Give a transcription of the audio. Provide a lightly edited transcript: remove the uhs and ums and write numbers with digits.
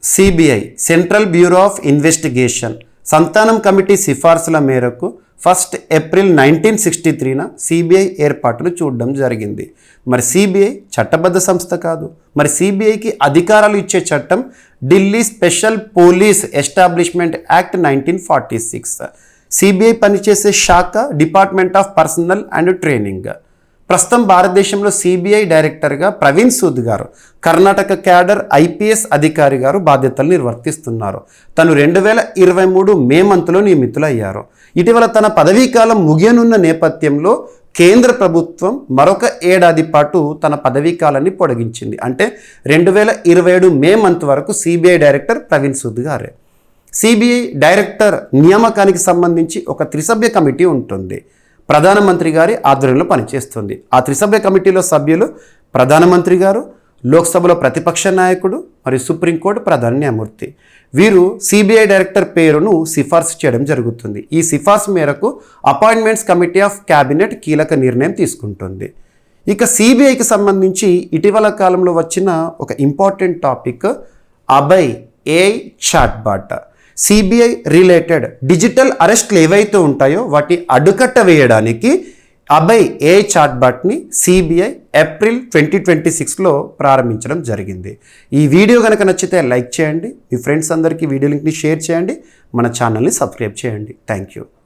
CBI central bureau of investigation సంతానం committee సిఫార్సుల మేరకు 1 ఏప్రిల్ 1963న సిబిఐ ఏర్పాటును చూడడం జరిగింది. మరి సిబిఐ చట్టబద్ధ సంస్థ కాదు. మరి సిబిఐకి అధికారాలు ఇచ్చే చట్టం Delhi special police establishment act 1946. CBI పనిచేసే శాఖ department of personal and training. ప్రస్తుతం భారతదేశంలో సిబిఐ డైరెక్టర్గా ప్రవీణ్ సూద్ గారు, కర్ణాటక క్యాడర్ ఐపీఎస్ అధికారి గారు బాధ్యతలు నిర్వర్తిస్తున్నారు. తను 2023 మే మంత్లో నియమితులయ్యారు. ఇటీవల తన పదవీకాలం ముగియనున్న నేపథ్యంలో కేంద్ర ప్రభుత్వం మరొక ఏడాది పాటు తన పదవీకాలాన్ని పొడిగించింది. అంటే 2027 మే మంత్ వరకు సిబిఐ డైరెక్టర్ ప్రవీణ్ సూద్ గారే. సిబిఐ డైరెక్టర్ నియామకానికి సంబంధించి ఒక త్రిసభ్య కమిటీ ఉంటుంది. ప్రధానమంత్రి గారి ఆధ్వర్యంలో పనిచేస్తుంది. ఆ త్రిసభ్య కమిటీలో సభ్యులు ప్రధానమంత్రి గారు, లోక్సభలో ప్రతిపక్ష నాయకుడు మరియు సుప్రీంకోర్టు ప్రధాన న్యాయమూర్తి. వీరు సిబిఐ డైరెక్టర్ పేరును సిఫార్సు చేయడం జరుగుతుంది. ఈ సిఫార్సు మేరకు అపాయింట్మెంట్స్ కమిటీ ఆఫ్ క్యాబినెట్ కీలక నిర్ణయం తీసుకుంటుంది. ఇక సిబిఐకి సంబంధించి ఇటీవల కాలంలో వచ్చిన ఒక important topic Abhay AI chatbot. CBI related digital అరెస్ట్లు ఏవైతే ఉంటాయో వాటి అడ్డుకట్ట వేయడానికి అభయ్ ఏఐ చాట్బాట్ని సిబిఐ ఏప్రిల్ 2026లో ప్రారంభించడం జరిగింది. ఈ వీడియో కనుక నచ్చితే లైక్ చేయండి, మీ ఫ్రెండ్స్ అందరికీ వీడియో లింక్ని షేర్ చేయండి, మన ఛానల్ని సబ్స్క్రైబ్ చేయండి. Thank you.